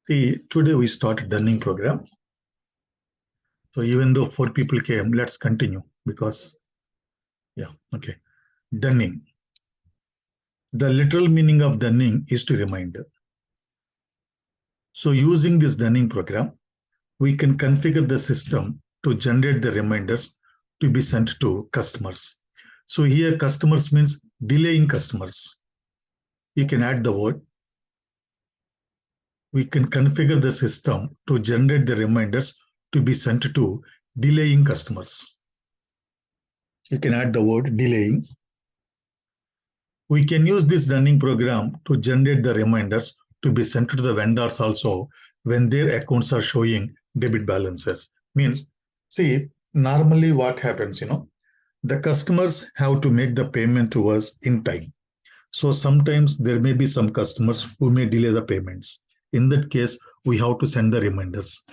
See, today we start Dunning program. So even though 4 people came, let's continue because, yeah, okay. Dunning. The literal meaning of Dunning is to remind. So using this Dunning program, we can configure the system to generate the reminders to be sent to customers. So here customers means delaying customers. You can add the word. We can configure the system to generate the reminders to be sent to delaying customers. You can add the word delaying. We can use this Dunning program to generate the reminders to be sent to the vendors also when their accounts are showing debit balances. Means, see, normally what happens, the customers have to make the payment to us in time. So sometimes there may be some customers who may delay the payments. In that case, we have to send the reminders.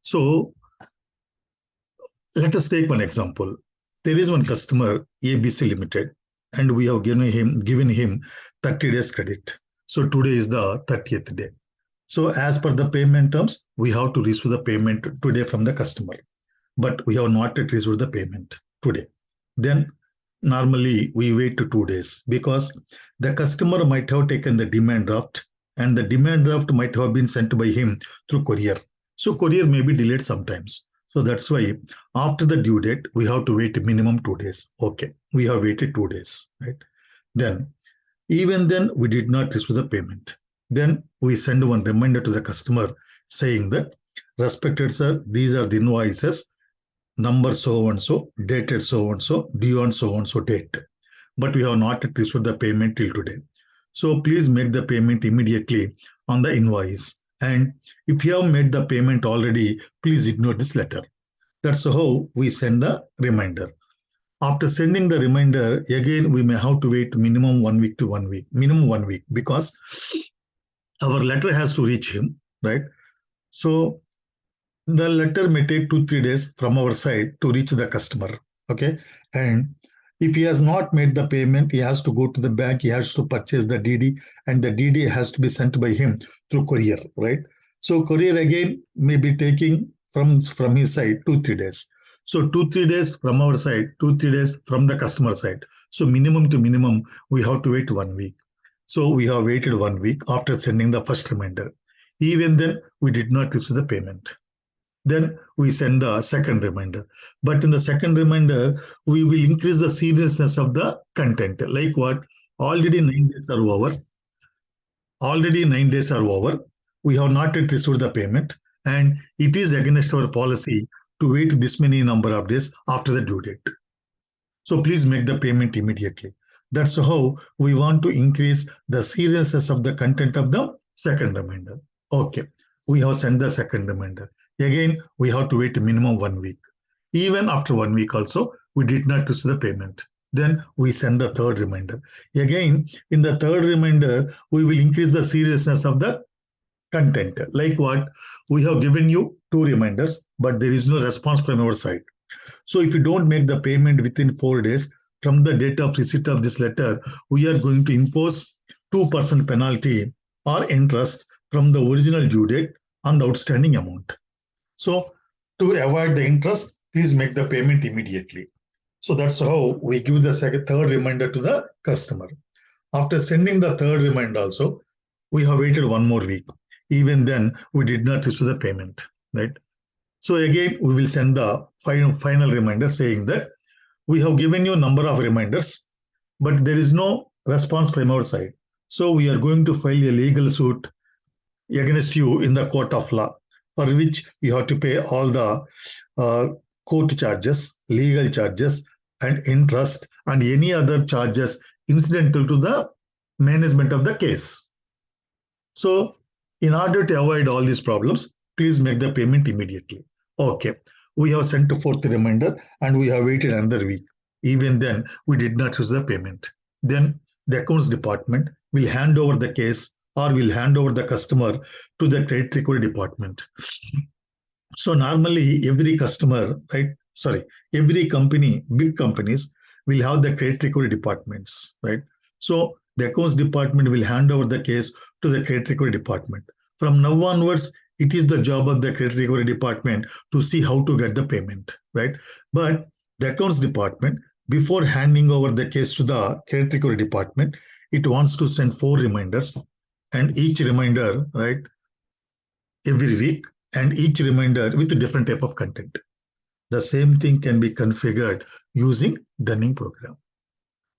So let us take one example. There is one customer, ABC Limited, and we have given him 30 days credit. So today is the 30th day. So as per the payment terms, we have to receive the payment today from the customer. But we have not yet received the payment today. Then normally we wait to 2 days because the customer might have taken the demand draft and the demand draft might have been sent by him through courier. So courier may be delayed sometimes. So that's why after the due date, we have to wait minimum 2 days. Okay, we have waited 2 days, right? Then, even then, we did not receive the payment. Then we send one reminder to the customer saying that, respected sir, these are the invoices, number so and so, dated so and so, due on so and so date. But we have not received the payment till today. So please make the payment immediately on the invoice. And if you have made the payment already, please ignore this letter. That's how we send the reminder. After sending the reminder, again, we may have to wait minimum 1 week to 1 week, minimum 1 week, because our letter has to reach him, right? So the letter may take 2-3 days from our side to reach the customer, okay? And if he has not made the payment, he has to go to the bank, he has to purchase the DD, and the DD has to be sent by him through courier, right? So courier again may be taking from his side 2-3 days. So 2-3 days from our side, 2-3 days from the customer side. So minimum to minimum, we have to wait 1 week. So we have waited 1 week after sending the first reminder. Even then, we did not receive the payment. Then we send the second reminder. But in the second reminder, we will increase the seriousness of the content. Like what? Already 9 days are over. Already 9 days are over. We have not yet received the payment. And it is against our policy to wait this many number of days after the due date. So please make the payment immediately. That's how we want to increase the seriousness of the content of the second reminder. Okay, we have sent the second reminder. Again, we have to wait minimum 1 week. Even after 1 week also, we did not receive the payment. Then we send the third reminder. Again, in the third reminder, we will increase the seriousness of the content. Like what? We have given you 2 reminders, but there is no response from our side. So if you don't make the payment within 4 days from the date of receipt of this letter, we are going to impose 2% penalty or interest from the original due date on the outstanding amount. So to avoid the interest, please make the payment immediately. So that's how we give the third reminder to the customer. After sending the third reminder also, we have waited 1 more week. Even then, we did not receive the payment, right? So again, we will send the final reminder saying that we have given you a number of reminders, but there is no response from our side. So we are going to file a legal suit against you in the court of law, for which you have to pay all the court charges, legal charges, and interest, and any other charges incidental to the management of the case. So in order to avoid all these problems, please make the payment immediately. Okay, we have sent a fourth reminder and we have waited another week. Even then, we did not receive the payment. Then the accounts department will hand over the case or will hand over the customer to the credit recovery department. So normally every customer, right? Sorry, every company, big companies will have the credit recovery departments, right? So the accounts department will hand over the case to the credit recovery department. From now onwards, it is the job of the credit recovery department to see how to get the payment, right? But the accounts department, before handing over the case to the credit recovery department, it wants to send 4 reminders, and each reminder, right, every week, and each reminder with a different type of content. The same thing can be configured using Dunning program.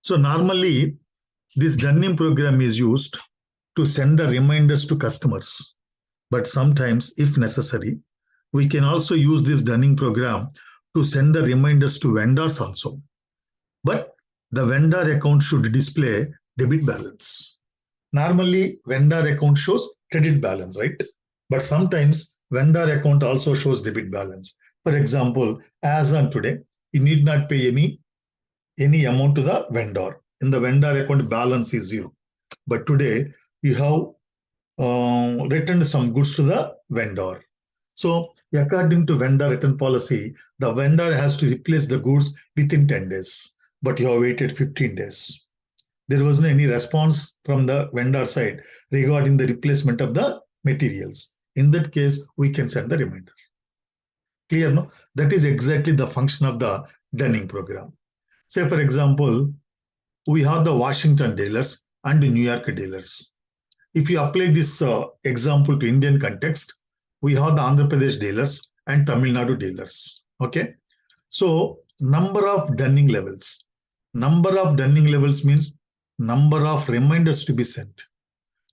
So normally, this Dunning program is used to send the reminders to customers. But sometimes, if necessary, we can also use this Dunning program to send the reminders to vendors also. But the vendor account should display debit balance. Normally, vendor account shows credit balance, right? But sometimes vendor account also shows debit balance. For example, as on today, you need not pay any amount to the vendor. In the vendor account, balance is 0. But today, you have returned some goods to the vendor. So, according to vendor return policy, the vendor has to replace the goods within 10 days, but you have waited 15 days. There was no any response from the vendor side regarding the replacement of the materials. In that case, we can send the reminder. Clear, no? That is exactly the function of the Dunning program. Say, for example, we have the Washington dealers and the New York dealers. If you apply this example to Indian context, we have the Andhra Pradesh dealers and Tamil Nadu dealers. Okay. So number of Dunning levels. Number of Dunning levels means number of reminders to be sent.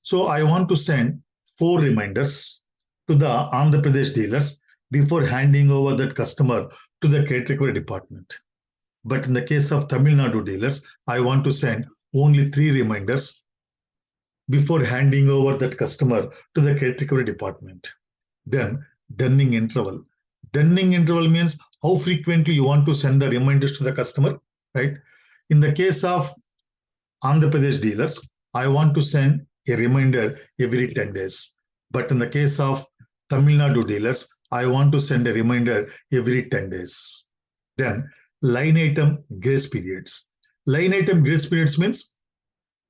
So I want to send 4 reminders to the Andhra Pradesh dealers before handing over that customer to the credit recovery department. But in the case of Tamil Nadu dealers, I want to send only 3 reminders before handing over that customer to the credit recovery department. Then Dunning interval. Dunning interval means how frequently you want to send the reminders to the customer, right? In the case of Andhra Pradesh dealers, I want to send a reminder every 10 days. But in the case of Tamil Nadu dealers, I want to send a reminder every 10 days. Then line item grace periods. Line item grace periods means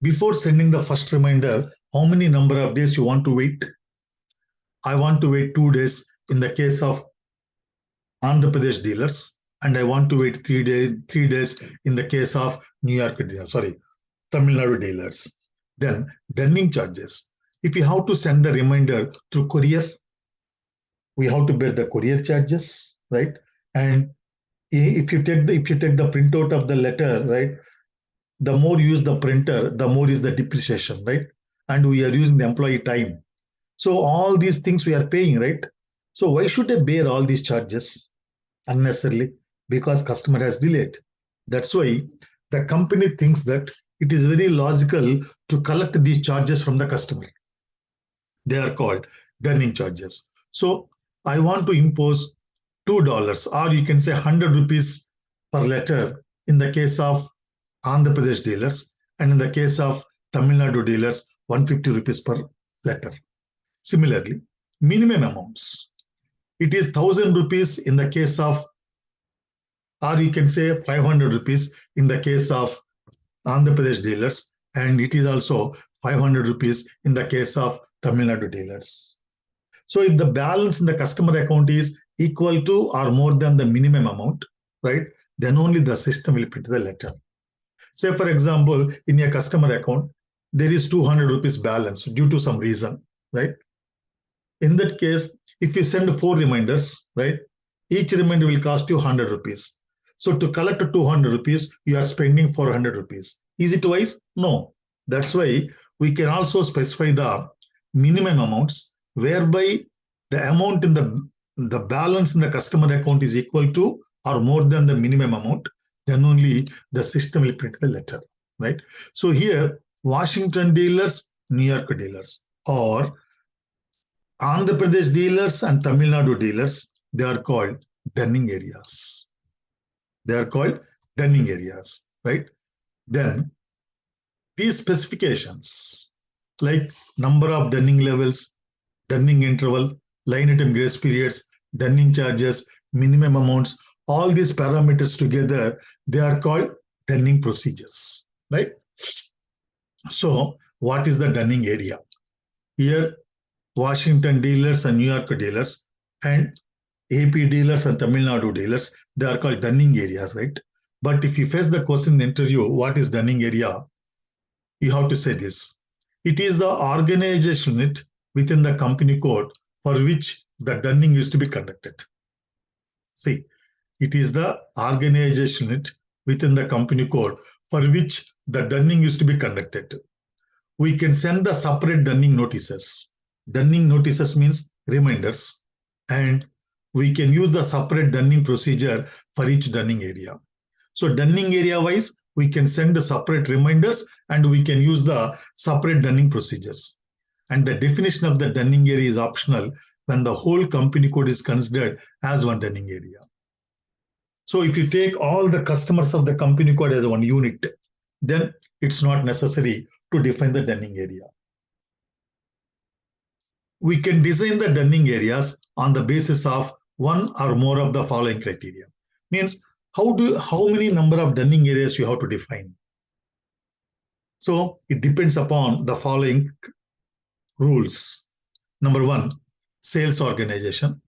before sending the first reminder, how many number of days you want to wait? I want to wait 2 days in the case of Andhra Pradesh dealers, and I want to wait 3 days in the case of Tamil Nadu dealers. Then Dunning charges. If you have to send the reminder through courier, we have to bear the courier charges, right? And if you take the printout of the letter, right, the more you use the printer, the more is the depreciation, right? And we are using the employee time. So all these things we are paying, right? So why should I bear all these charges unnecessarily? Because customer has delayed. That's why the company thinks that it is very logical to collect these charges from the customer. They are called Dunning charges. So I want to impose $2, or you can say 100 rupees per letter in the case of Andhra Pradesh dealers, and in the case of Tamil Nadu dealers, 150 rupees per letter. Similarly, minimum amounts. It is 1000 rupees in the case of, or you can say 500 rupees in the case of Andhra Pradesh dealers, and it is also 500 rupees in the case of Tamil Nadu dealers. So if the balance in the customer account is equal to or more than the minimum amount, right, then only the system will print the letter. Say, for example, in your customer account, there is 200 rupees balance due to some reason, right? In that case, if you send 4 reminders, right, each reminder will cost you 100 rupees. So to collect 200 rupees, you are spending 400 rupees. Is it wise? No. That's why we can also specify the minimum amounts, whereby the amount in the balance in the customer account is equal to or more than the minimum amount. Then only the system will print the letter, right? So here, Washington dealers, New York dealers, or Andhra Pradesh dealers and Tamil Nadu dealers, they are called Dunning areas. They are called Dunning areas, right? Then these specifications, like number of Dunning levels, Dunning interval, line item grace periods, Dunning charges, minimum amounts, all these parameters together, they are called Dunning procedures, right? So what is the Dunning area? Here, Washington dealers and New York dealers, and AP dealers and Tamil Nadu dealers, they are called dunning areas, right? But if you face the question in the interview, what is dunning area? You have to say this. It is the organization unit within the company code for which the dunning is to be conducted. See, it is the organization unit within the company code for which the dunning is to be conducted. We can send the separate dunning notices. Dunning notices means reminders, and we can use the separate dunning procedure for each dunning area. So dunning area wise, we can send the separate reminders and we can use the separate dunning procedures. And the definition of the dunning area is optional when the whole company code is considered as one dunning area. So if you take all the customers of the company code as one unit, then it's not necessary to define the dunning area. We can design the dunning areas on the basis of one or more of the following criteria. Means how many number of dunning areas you have to define. So it depends upon the following rules. Number one, sales organization.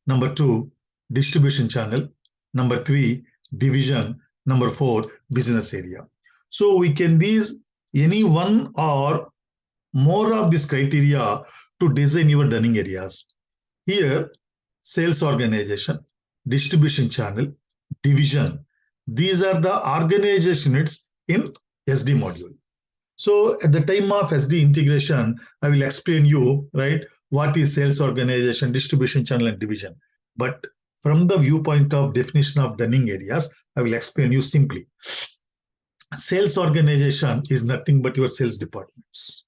Number two, distribution channel. Number three, division. Number four, business area. So we can use any one or more of this criteria to design your dunning areas. Here, sales organization, distribution channel, division. These are the organization units in SD module. So at the time of SD integration, I will explain you, right, what is sales organization, distribution channel, and division. But from the viewpoint of definition of dunning areas, I will explain you simply. Sales organization is nothing but your sales departments.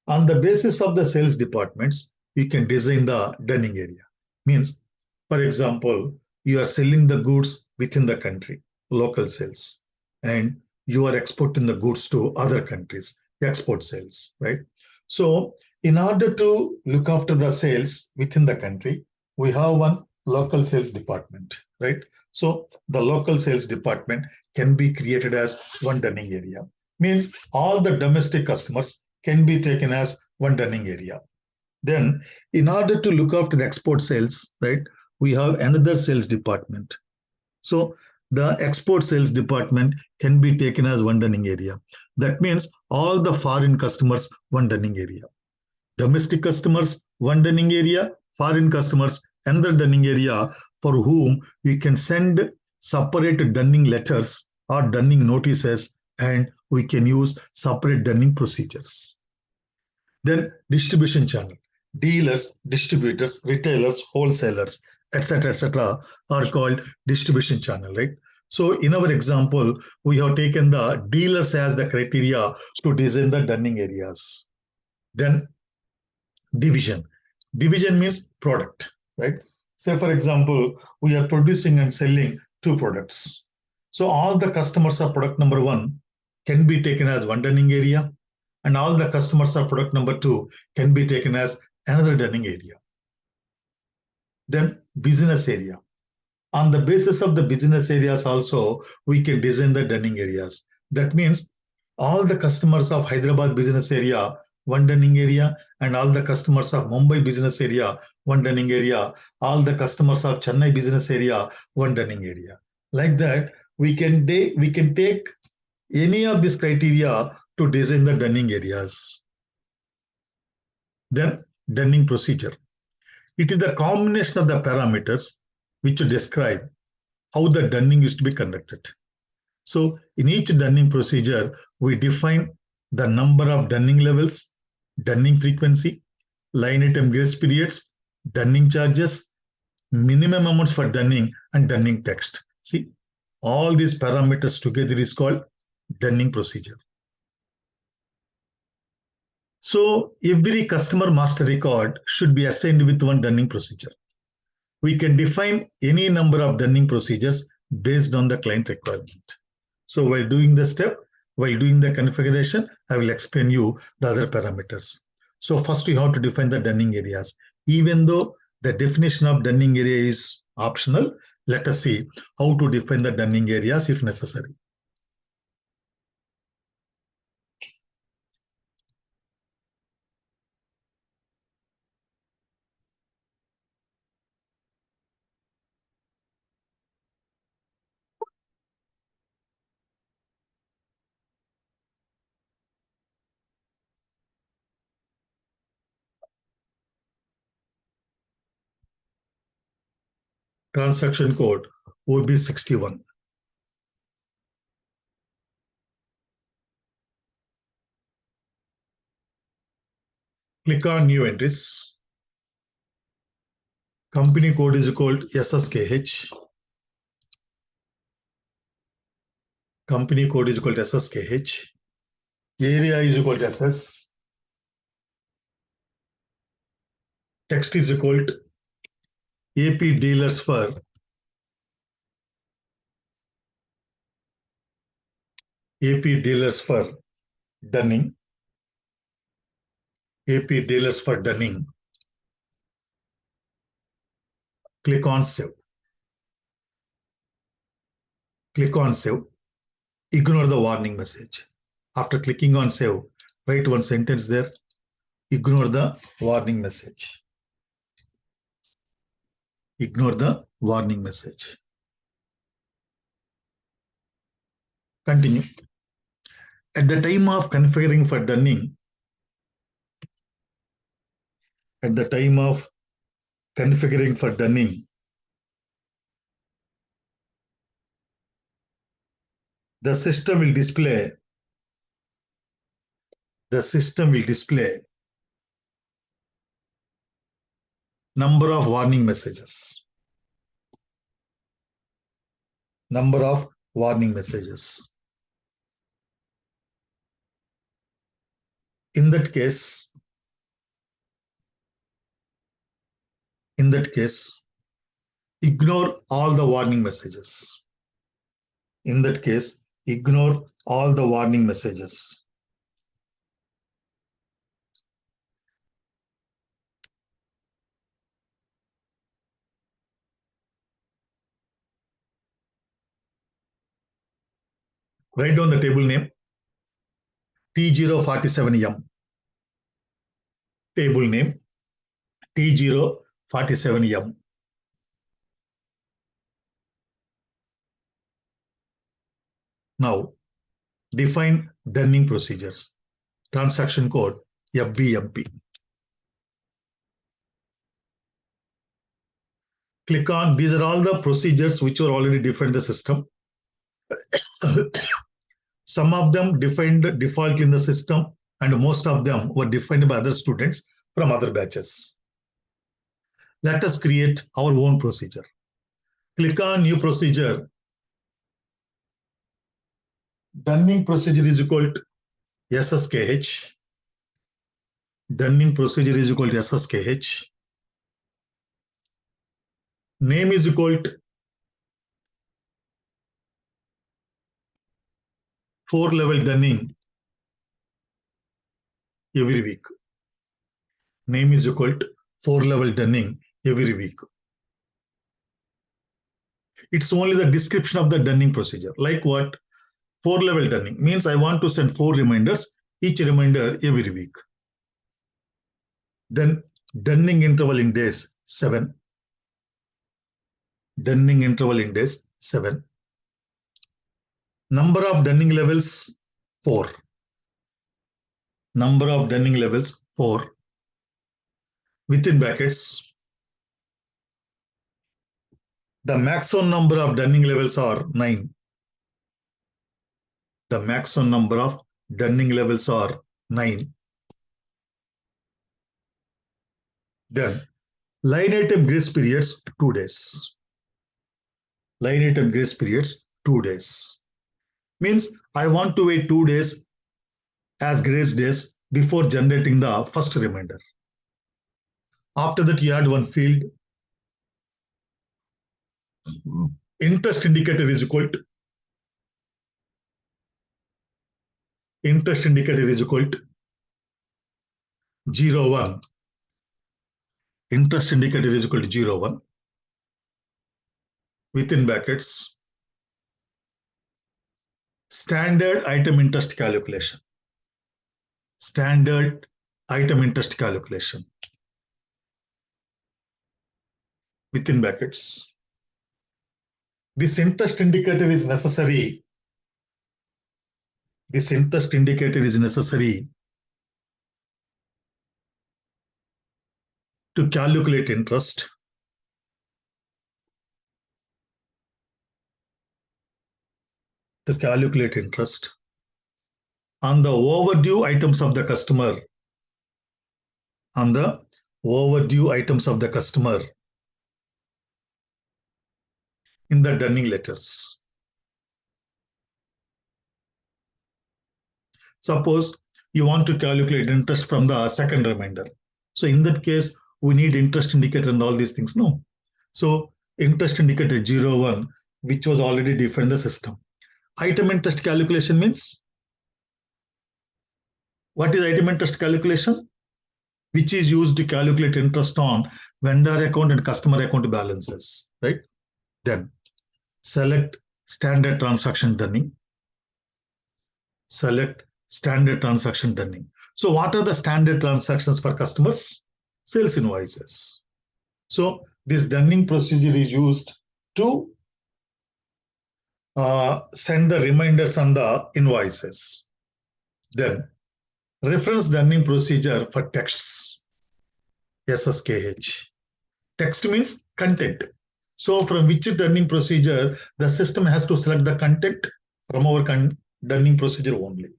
On the basis of the sales departments, you can design the dunning area. Means, for example, you are selling the goods within the country, local sales, and you are exporting the goods to other countries, export sales, right? So in order to look after the sales within the country, we have one local sales department, right? So the local sales department can be created as one dunning area. Means all the domestic customers can be taken as one dunning area. Then in order to look after the export sales, right, we have another sales department. So the export sales department can be taken as one dunning area. That means all the foreign customers, one dunning area. Domestic customers, one dunning area. Foreign customers, another dunning area for whom we can send separate dunning letters or dunning notices, and we can use separate dunning procedures. Then distribution channel. Dealers, distributors, retailers, wholesalers, etc., are called distribution channel, right? So in our example, we have taken the dealers as the criteria to design the dunning areas. Then division. Division means product, right? Say for example, we are producing and selling two products. So all the customers of product number one can be taken as one dunning area, and all the customers of product number two can be taken as another dunning area. Then business area. On the basis of the business areas also, we can design the dunning areas. That means all the customers of Hyderabad business area, one dunning area, and all the customers of Mumbai business area, one dunning area, all the customers of Chennai business area, one dunning area. Like that, we can take any of these criteria to design the dunning areas. Then dunning procedure. It is the combination of the parameters which describe how the dunning is to be conducted. So in each dunning procedure, we define the number of dunning levels, dunning frequency, line item grace periods, dunning charges, minimum amounts for dunning, and dunning text. See, all these parameters together is called dunning procedure. So every customer master record should be assigned with one dunning procedure. We can define any number of dunning procedures based on the client requirement. So while doing the configuration, I will explain you the other parameters. So first you have to define the dunning areas. Even though the definition of dunning area is optional, let us see how to define the dunning areas if necessary. Transaction code OB61. Click on new entries. Company code is equal to SSKH. Company code is equal to SSKH. Area is equal to SS. Text is equal to AP dealers for Dunning. AP dealers for Dunning. Click on save. Click on save. Ignore the warning message. After clicking on save, write one sentence there. Ignore the warning message. Ignore the warning message. Continue. At the time of configuring for Dunning, the system will display number of warning messages. Number of warning messages. In that case, ignore all the warning messages. In that case, ignore all the warning messages. Write down the table name T047M. Table name T047M. Now, define Dunning procedures. Transaction code FBMP. Click on, these are all the procedures which were already defined in the system. Some of them defined default in the system, and most of them were defined by other students from other batches. Let us create our own procedure. Click on new procedure. Dunning procedure is equal to SSKH. Dunning procedure is equal to SSKH. Name is equal to 4-level Dunning every week. Name is equal to 4-level Dunning every week. It's only the description of the Dunning procedure. Like what? 4-level Dunning means I want to send 4 reminders, each reminder every week. Then Dunning interval in days 7. Dunning interval in days 7. Number of Dunning levels 4. Number of Dunning levels 4. Within brackets, the maximum number of Dunning levels are 9. The maximum number of Dunning levels are 9. Then line item grace periods 2 days. Line item grace periods 2 days. Means I want to wait 2 days as grace days before generating the first reminder. After that, you add one field. Interest indicator is equal to 0, 1. Interest indicator is equal to 0, 1. Within brackets, standard item interest calculation. Standard item interest calculation. Within brackets, this interest indicator is necessary. This interest indicator is necessary to calculate interest to calculate interest on the overdue items of the customer, on the overdue items of the customer in the dunning letters. Suppose you want to calculate interest from the second remainder. So in that case, we need interest indicator and all these things. No. So interest indicator 01, which was already defined in the system. Item interest calculation means, what is item interest calculation? Which is used to calculate interest on vendor account and customer account balances, right? Then select standard transaction dunning. Select standard transaction dunning. So what are the standard transactions for customers? Sales invoices. So this dunning procedure is used to send the reminders on the invoices. Then reference dunning procedure for texts. SSKH. Text means content. So from which dunning procedure, the system has to select the content from our dunning procedure only.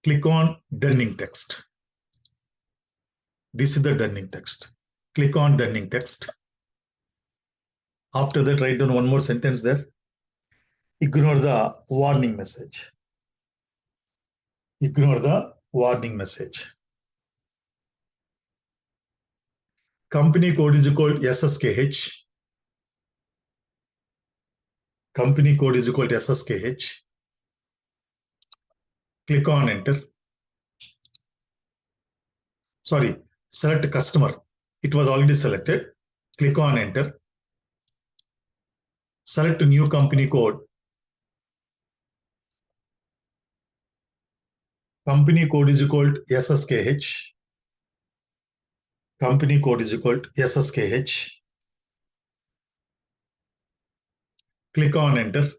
Click on dunning text. This is the dunning text. Click on dunning text. After that, write down one more sentence there. Ignore the warning message. Ignore the warning message. Company code is equal to SSKH. Company code is equal to SSKH. Click on enter. Sorry, select customer. It was already selected. Click on enter. Select new company code. Company code is equal to SSKH. Company code is equal to SSKH. Click on enter.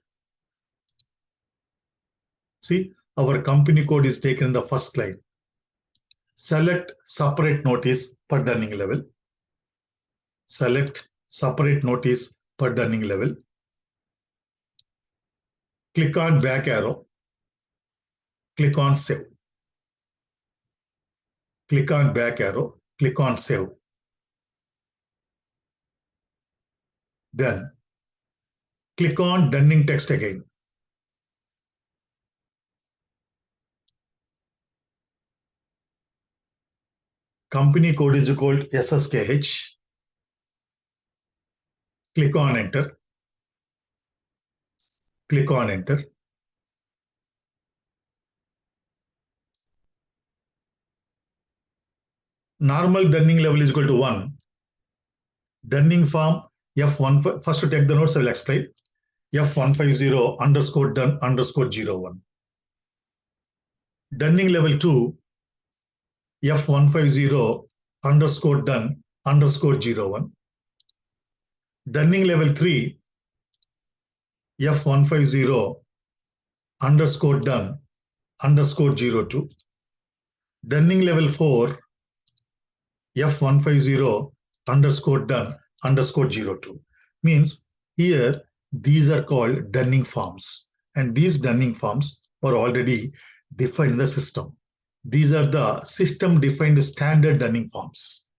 See, our company code is taken in the first line. Select separate notice per dunning level. Select separate notice per dunning level. Click on back arrow. Click on save. Click on back arrow. Click on save. Then click on dunning text again. Company code is equal to SSKH. Click on enter. Click on enter. Normal dunning level is equal to 1. Dunning form F1, first to take the notes, I will explain. F150 underscore dun underscore 01. Dunning level 2, F150 underscore dun underscore 01. Dunning level 3, F150 underscore dun underscore 02. Dunning level 4, F150 underscore dun underscore 02. Means here these are called dunning forms, and these dunning forms are already defined in the system. These are the system defined standard dunning forms.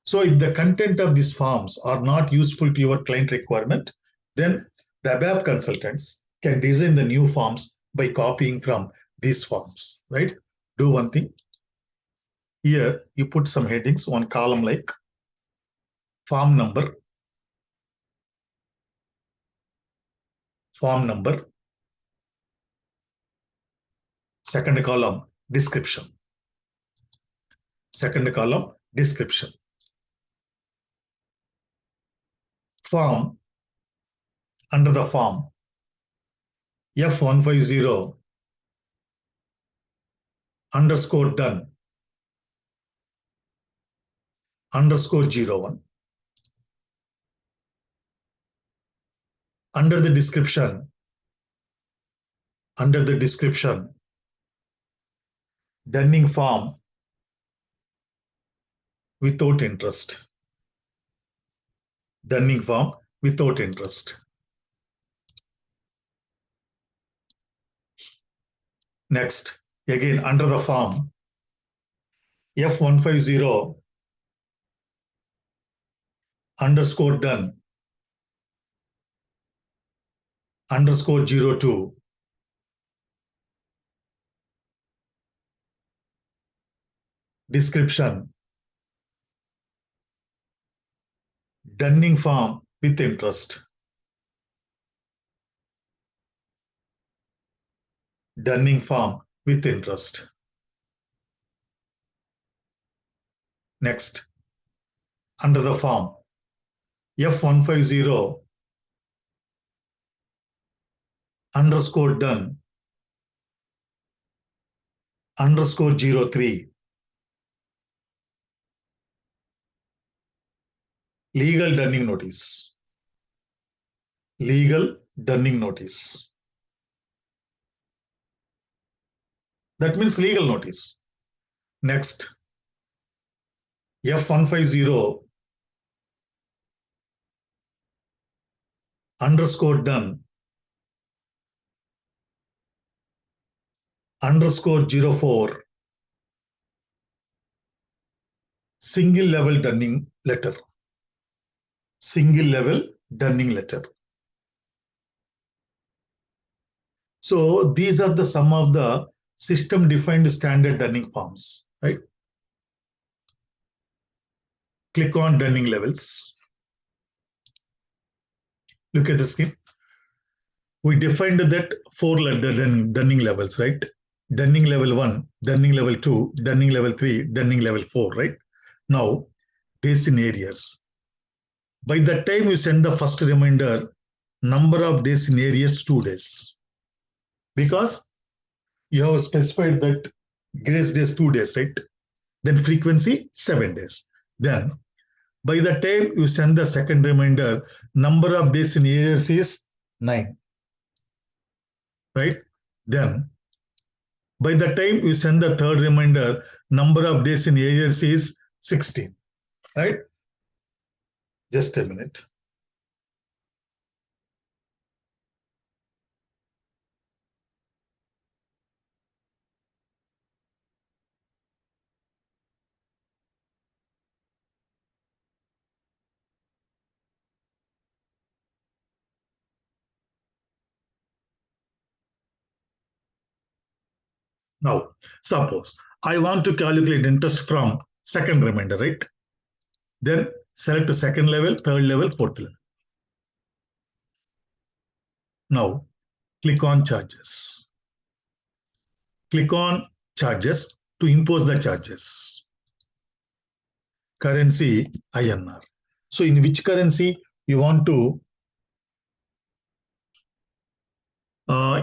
So if the content of these forms are not useful to your client requirement, then the ABAP consultants can design the new forms by copying from these forms, right? Do one thing. Here you put some headings, one column like form number, second column description, second column description. Form, under the form, F150 underscore done underscore 01. Under the description, dunning form without interest. Dunning form without interest. Next, again under the form F150 underscore done underscore 02 description Dunning form with interest. Dunning form with interest. Next, under the form F150 underscore done underscore 03 legal dunning notice. Legal dunning notice. That means legal notice. Next, F150 underscore done underscore 04 single level dunning letter. Single level dunning letter. So these are the some of the system defined standard dunning forms, right? Click on dunning levels. Look at the scheme. We defined that four dunning levels, right? Dunning level 1, Dunning level 2, Dunning level 3, Dunning level 4, right? Now, days in arrears. By the time you send the first reminder, number of days in arrears 2 days. Because you have specified that grace days 2 days, right? Then frequency 7 days. Then by the time you send the second reminder, number of days in arrears is 9, right? Then by the time you send the third reminder, number of days in arrears is 16, right? Just a minute. Now, suppose I want to calculate interest from second reminder, right? Then select second level, third level, fourth level. Now, click on charges. Click on charges to impose the charges. Currency INR. So in which currency you want to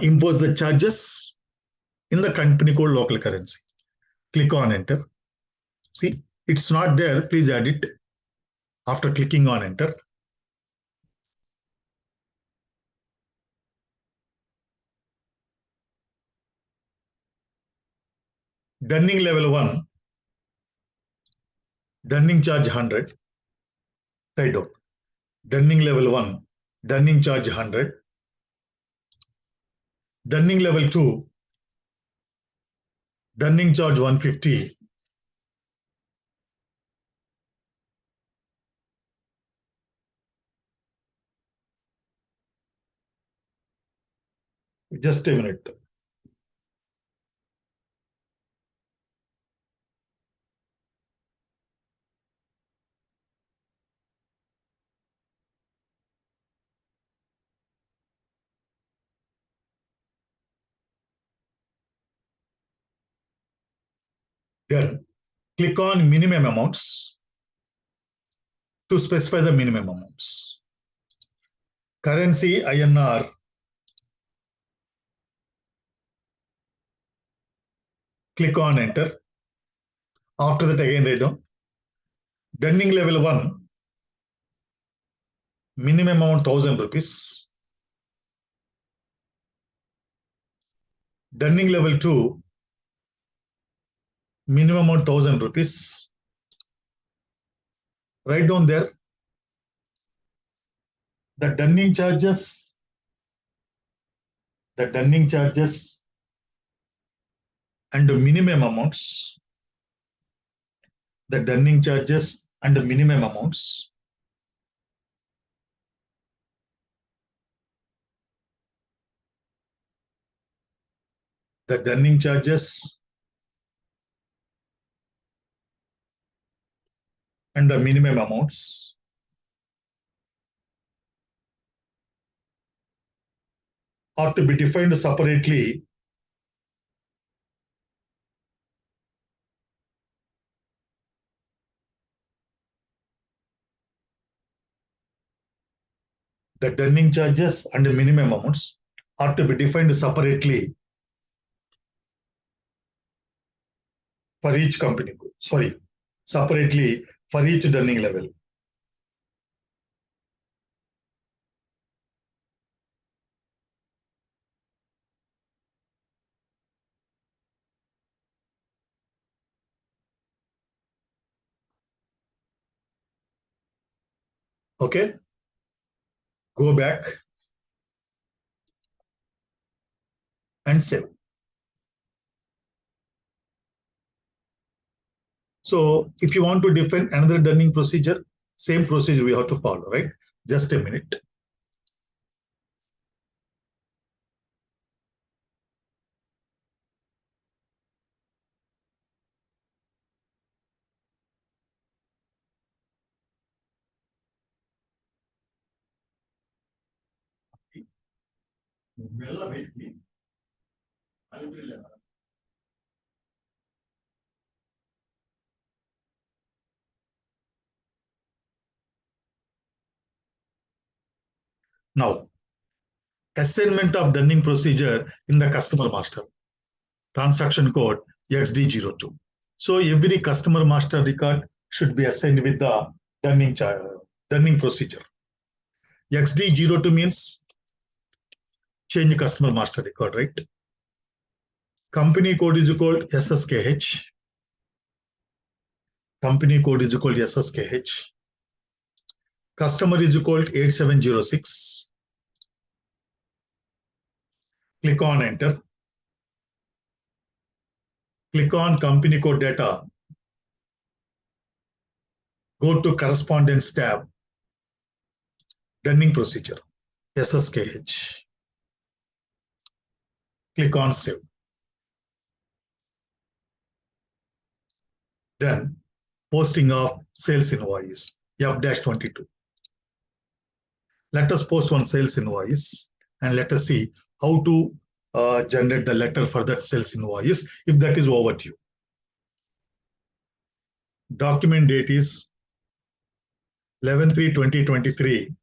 impose the charges? In the company code local currency. Click on enter. See, it's not there. Please add it after clicking on enter. Dunning level 1, Dunning charge 100. Write down. Dunning level 1, Dunning charge 100. Dunning level 2, Dunning charge 150. Just a minute. Then click on minimum amounts to specify the minimum amounts. Currency INR. Click on enter. After that again write down. Dunning level 1, minimum amount 1000 rupees. Dunning level 2, minimum amount 1000 rupees. Write down there. The dunning charges, and the minimum amounts, the dunning charges and the minimum amounts the dunning charges and the minimum amounts are to be defined separately the dunning charges and the minimum amounts are to be defined separately for each company. Sorry, separately for each dunning level. Okay, go back and save. So if you want to define another dunning procedure, same procedure we have to follow, right? Just a minute. Now, assignment of dunning procedure in the customer master. Transaction code XD02. So every customer master record should be assigned with the dunning procedure. XD02 means change customer master record, right? Company code is equal to SSKH. Company code is equal to SSKH. Customer is equal to 8706. Click on enter. Click on company code data. Go to correspondence tab. Dunning procedure, SSKH. Click on save. Then posting of sales invoice, F-22. Let us post one sales invoice and let us see how to generate the letter for that sales invoice if that is overdue. Document date is 11/3/2023.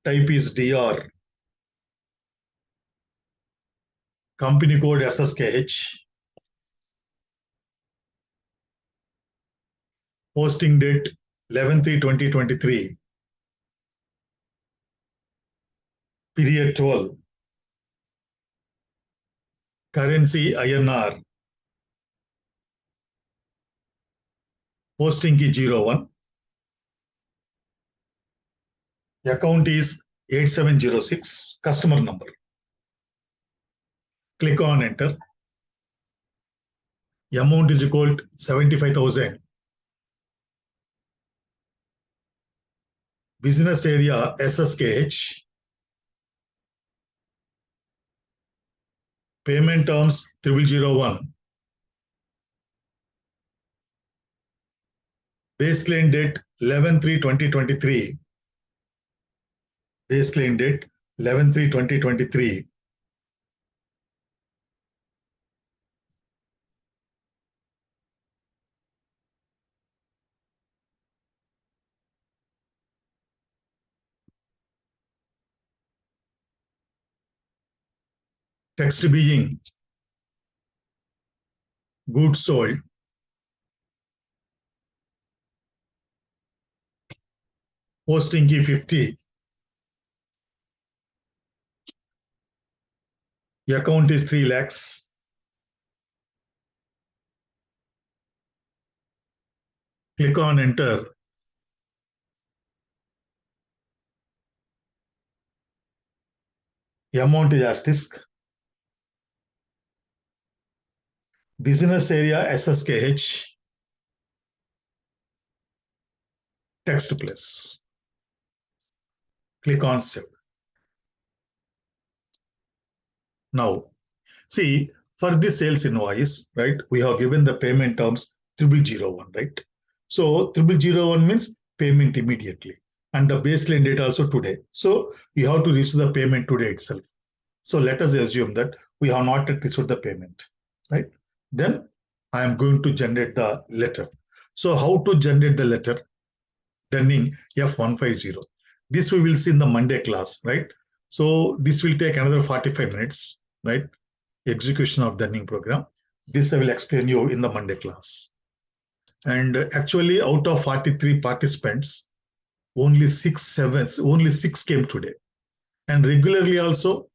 Type is DR. Company code SSKH. Posting date 11/3/2023. Period 12. Currency INR. Posting key 01. Account is 8706. Customer number. Click on enter. Amount is equal to 75,000. Business area SSKH. Payment terms 0001. Baseline date 11/3/2023. Baseline date 11/3/2023. Text being goods sold. Posting key 50. Account is 3 lakhs. Click on enter. Amount is asterisk. Business area SSKH. Text plus. Click on save. Now, see, for this sales invoice, right, we have given the payment terms 0001, right? So 0001 means payment immediately. And the baseline date also today. So you have to receive the payment today itself. So let us assume that we have not yet received the payment, right? Then I am going to generate the letter. So how to generate the letter? Dunning F150. This we will see in the Monday class, right? So this will take another 45 minutes, right? Execution of Dunning program. This I will explain you in the Monday class. And actually, out of 43 participants, only six came today. And regularly also,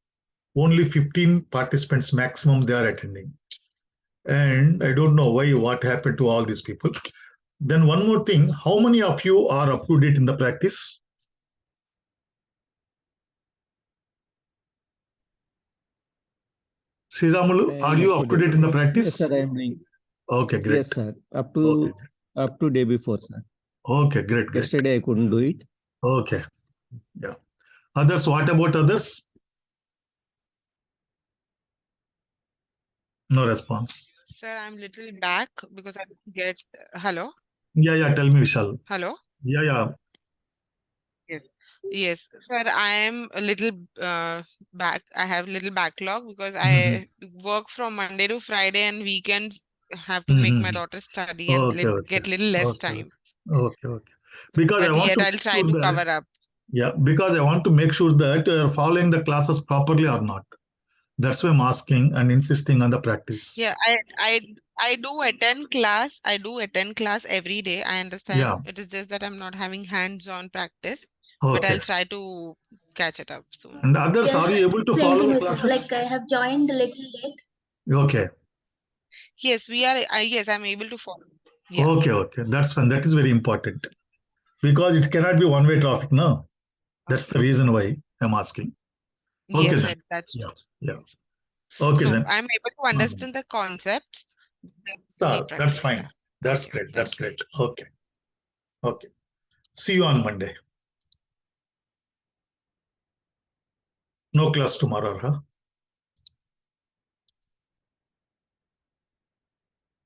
only 15 participants maximum they are attending. And I don't know why, what happened to all these people. Then one more thing, how many of you are up to date in the practice? Sriramulu, are you up to date in the practice? Yes, sir, I am doing. Okay, great. Yes, sir. Up to day before, sir. Okay, great. Yesterday I couldn't do it. Okay. Yeah. Others, what about others? No response. Sir, I'm little back because I didn't get hello. Yeah, tell me, Vishal. Hello. Yeah. Yes, sir, I am a little back. I have little backlog because I work from Monday to Friday and weekends have to make my daughter study and get little less time. Okay. Because But I want yet to I'll try to cover up. Yeah, because I want to make sure that you are following the classes properly or not. That's why I'm asking and insisting on the practice. Yeah, I do attend class. I do attend class every day. I understand. Yeah. It is just that I'm not having hands-on practice. Okay. But I'll try to catch it up soon. And others, Yes, are you able to same follow thing the with me. classes? Like I have joined a little late. Okay. Yes, we are. Yes, I'm able to follow. Yeah. Okay. That's fine. That is very important. Because it cannot be one-way traffic, no? That's the reason why I'm asking. Okay, Yes, then. that's true. Yeah. Okay, So then. I'm able to understand the concept. Sir, that's fine. That's Okay, great. That's great. Okay. See you on Monday. No class tomorrow, huh?